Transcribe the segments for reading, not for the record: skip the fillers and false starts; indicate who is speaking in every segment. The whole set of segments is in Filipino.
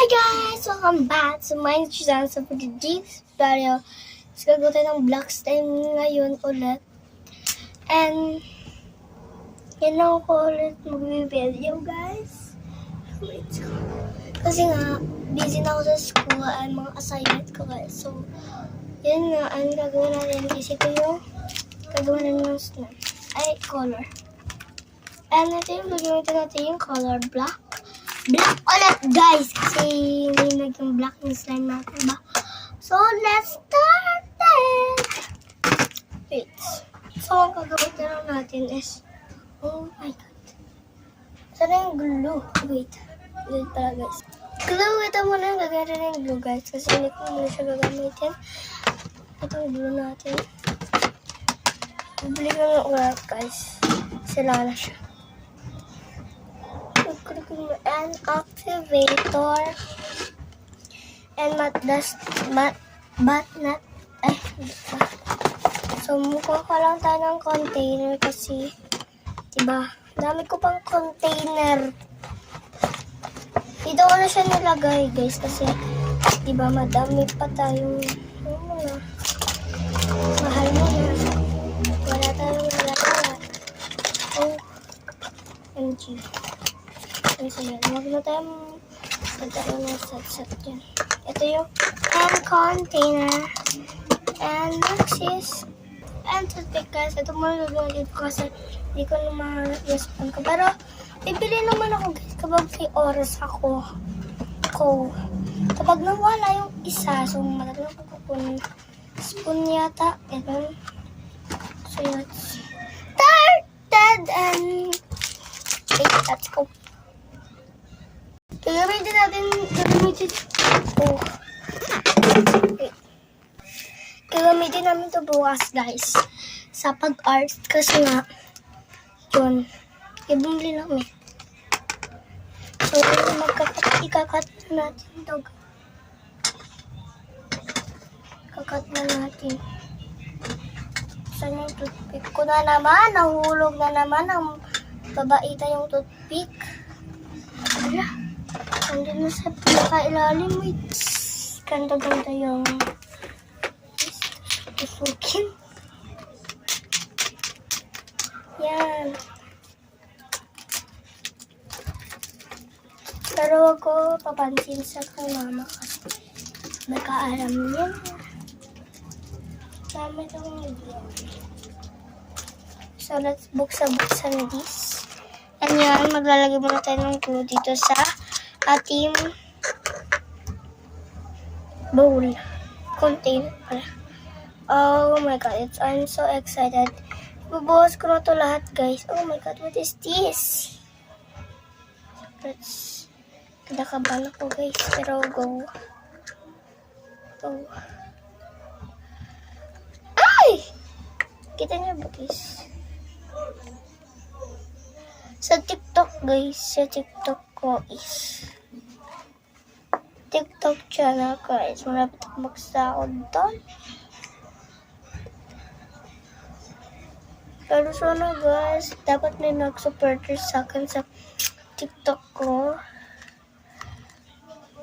Speaker 1: Hi guys! Welcome back to my channel. So for today's video, is gagawa tayo ng block time ngayon ulit. And, yan lang ako ulit mag-video guys. Wait. Kasi nga, busy na ako sa school and mga assignment ko guys. So, yun nga, ang gagawin natin is ito yung gagawin natin ng snow. Ay, color. And ito yung gagawin natin yung color black. Black ulit guys kasi hindi naging black yung slime natin ba. So let's start it. Wait. So ang gagawin na lang natin is, oh my god. Saan yung glue? Wait. Wait pala guys. Glue, ito muna yung gagawin yung glue guys kasi hindi ko muna siya gagamitin. Ito yung glue natin. Bibili ko ng wrap guys. Sila na siya. And activator and but not so mukha ka lang tayo ng container kasi diba dami ko pang container dito ko na siya nilagay guys kasi diba madami pa tayong mga mahal mo na wala tayong nilagay. Oh MG. So, huwag na tayong magkaroon ng set dyan. Ito yung hand container. And next is and toothpick guys. Ito muna gagawin ko kasi hindi ko naman ma-respond ko. Pero, bibili naman ako guys kapag may oras ako. Kapag nawala yung isa, so matagal ako kukunin spoon yata. Ito. So, let's started and let's go. Gagamitin natin gagamitin namin ito bukas guys sa pag-art kasi nga yun ibumili lang eh. So ikakat na natin ito, kakat na natin. Saan yung toothpick ko na naman, nahulog na naman ang babaita yung toothpick. Wala. Andun na sa pinakailalim. Wait. Ganda-ganda yung tusukin. Yan. Pero wag ko papansin sa kay mama kasi nakaalam niya. Dami itong video. So let's buksan this. And yan, maglalagay muna tayo ng glue dito sa ating bowl. Container pala. Oh my god, I'm so excited. Ibubuhos ko na ito lahat guys. Oh my god, what is this? Let's kinakabahan ako guys. Pero go. Go. Ay! Kita niyo ba guys? Sa TikTok guys, sa TikTok ko is TikTok channel guys. Malapit ako magsahod doon. Pero sana guys, dapat may mag-supporter sa akin sa TikTok ko.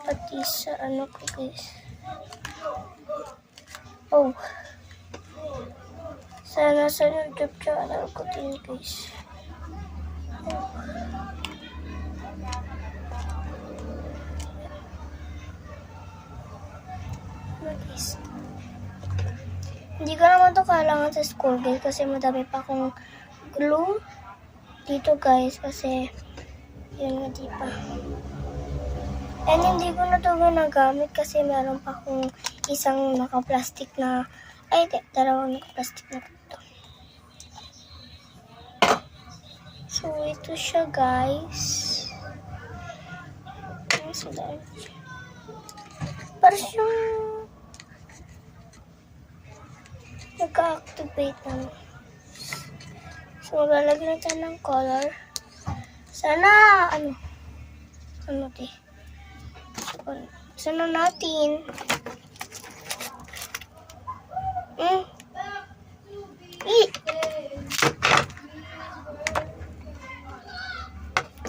Speaker 1: Pati sa ano ko guys. Oh. Sana sa YouTube channel ko din guys. Guys. Hindi ko naman ito kailangan sa school guys kasi madami pa akong glue dito guys kasi yun nga di pa. And hindi ko na ito ginagamit kasi meron pa akong isang naka-plastic na dalawang naka-plastic na ito. So ito siya guys. So parang siyang nagka-activate na. So, maglalagyan natin ng color. Sana, sana natin.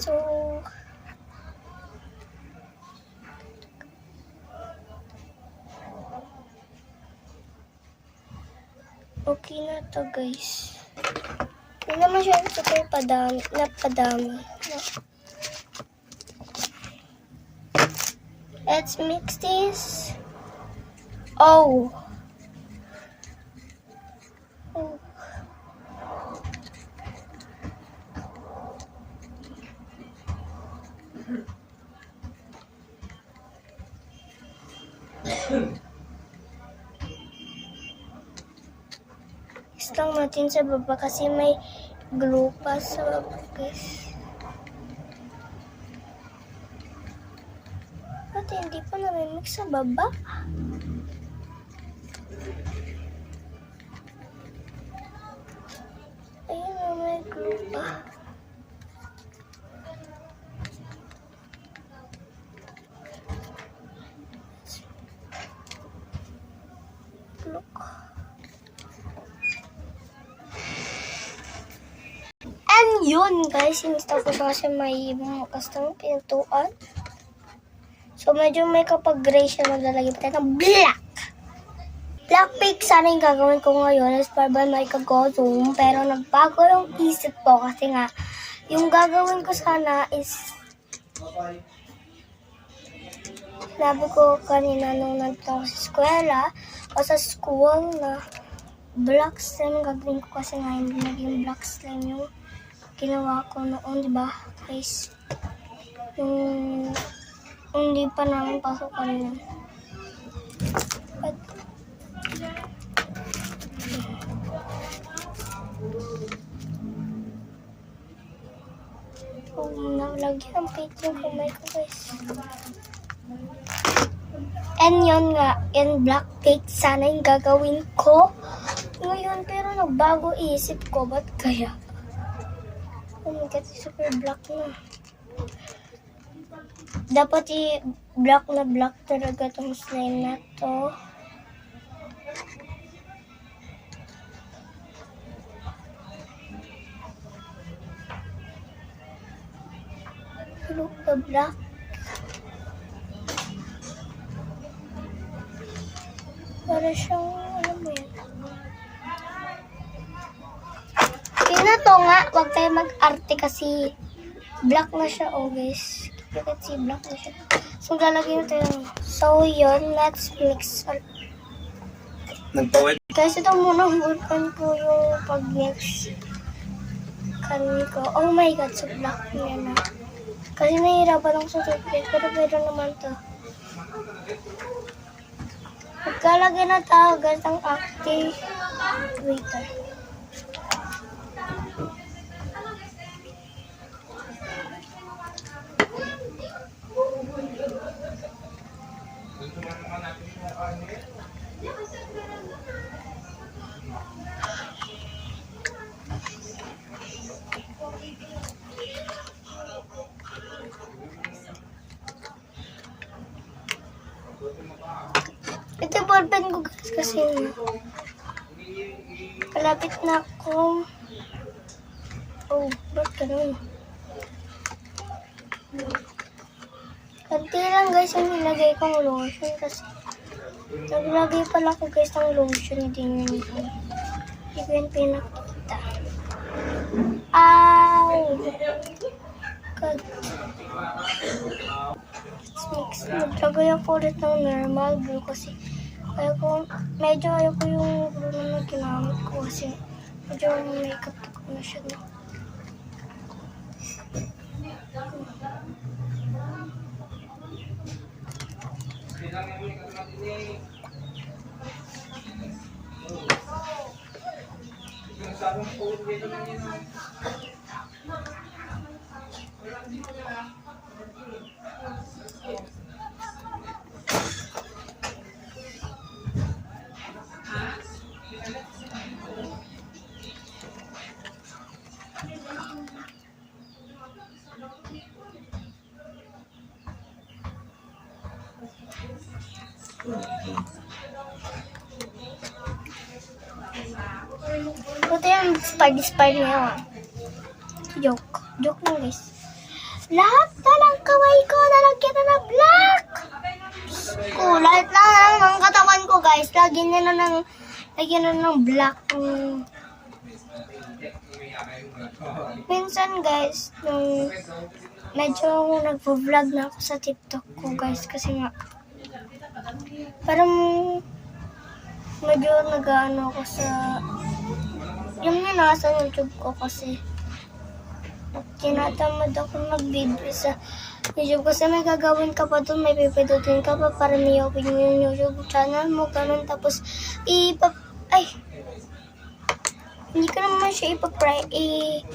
Speaker 1: So, Okay na to, guys. Hindi naman siya super napadami. No. Let's mix this. Oh. Oh. Mix lang natin sa baba kasi may glue pa sa baba, guys. At hindi pa namimix sa baba. Ayun na, may glue pa. Look. And yun, guys, sinista ko na siya may custom pintuan. So, medyo may kapag gray siya, maglalagay pa tayo ng black. Black pink sana yung gagawin ko ngayon as par by my kagozong. Pero nagbago yung isip ko kasi nga, yung gagawin ko sana is, sabi ko kanina nung nandito ako sa eskwela o sa school na black slime gagawin ko kasi nga hindi naging black slime yung ginawa ko noon, diba guys? Yung hindi pa namin pasukan yun. But, nalagyan ang paint yung kamay ko, guys. And yun nga, and black cake sana yung gagawin ko ngayon, pero nagbago isip ko, ba't kaya? Oh my God, super black na. Dapat i-black na black talaga tong slime na to. Look the black. Para siyang, ano mo yan? Yun na to nga, huwag tayo mag-arte kasi black na siya, oh guys. You can see black na siya. So, lalagyan natin. So, yun, let's mix.
Speaker 2: Nagpawid.
Speaker 1: Guys, ito muna hulkan ko yung pag-mix. Kanin ko. Oh my God, so black niya na. Kasi nahihirapan lang sa toothpick, pero pwede naman to. Magkalagay na tayo, guys, ang activator. Ito ballpen ko, guys, kasi kalapit na ako. Oh, ba't ganun? Kanti lang, guys, yung nilagay kong lotion kasi naglagay pala ko, guys, ng lotion. Hindi nyo nito. Hindi ko yung pinakita. Ow! God. Let's mix. Naglagay ako ulit ng normal blue kasi medyo ayoko yung blue na ginamit ko kasi medyo makeup ko na siya. No? Ito yung spider niya. Joke lang, guys. Lahat na ng kamay ko nalagyan na ng black. Lahat na ng katawan ko, guys. Lagyan na ng lagyan na ng black. Minsan guys, nung medyo nagvo-vlog na ako sa TikTok ko guys, kasi nga parang medyo nag-ano ako sa yung nasa YouTube ko kasi tinatamad ako mag-video sa YouTube kasi may gagawin ka pa doon, may pipidutin ka pa para may open yung YouTube channel mo, ganun. Tapos hindi ko naman siya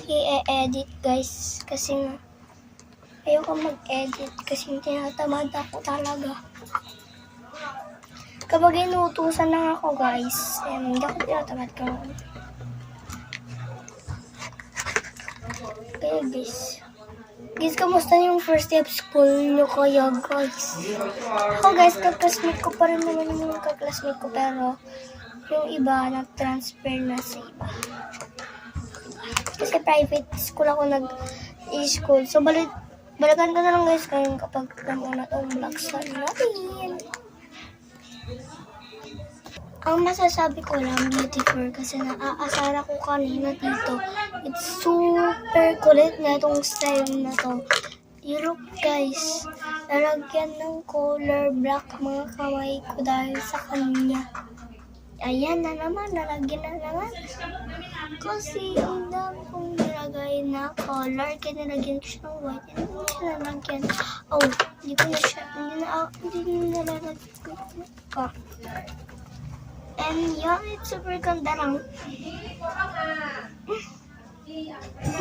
Speaker 1: i-edit guys kasi nga ayoko mag-edit kasi tinatamad ako talaga. Kapag inuutusan lang ako guys, hindi ako tinatamad ka. Kaya guys, kamusta yung first day of school nyo kaya guys? Ako guys, kaklasmate ko pa rin naman yung kaklasmate ko, pero yung iba nag-transfer na sa iba. Kasi private school ako nag-i-school. So balikan ko na lang guys ngayon kapag naman na itong vlog sa natin. Ang masasabi ko lang, beautiful, kasi naaasara ko kanina dito. It's super kulit na itong style na to. You look guys, lalagyan ng color black mga kamay ko dahil sa kanya. Ayan na naman, nalagyan na naman. Kasi ang dami kong nilagay na color, kaya nilagyan ko siya ng white. Hindi ko siya nalagyan. Oh, hindi ko na siya, hindi na nalagyan ko. And yeah, it's super ganda lang.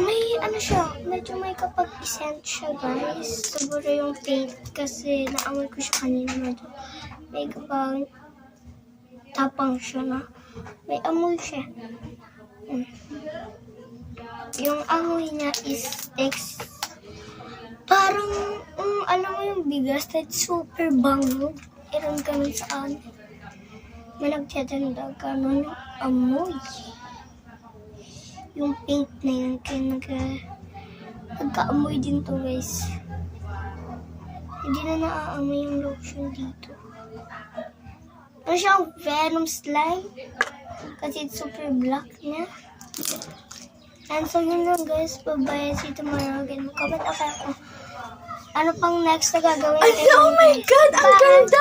Speaker 1: May ano siya, medyo may kapag-scent siya guys. Siguro yung paint kasi naamoy ko siya kanina, medyo may kapag tapang siya na. May amoy siya. Yung amoy niya is parang, alam mo yung bigas, like super bango. Irang ganun sa akin. May nagtitinda ganun yung amoy. Yung paint na yun, kaya nagka-amoy din to guys. Hindi na naaamoy yung lotion dito. Ano siyang Venom slime? Kasi it's super black niya. And so yun lang guys, bye-bye, see you tomorrow again. Comment ako. Ano pang next na gagawin?
Speaker 2: Oh my God! Ang ganda!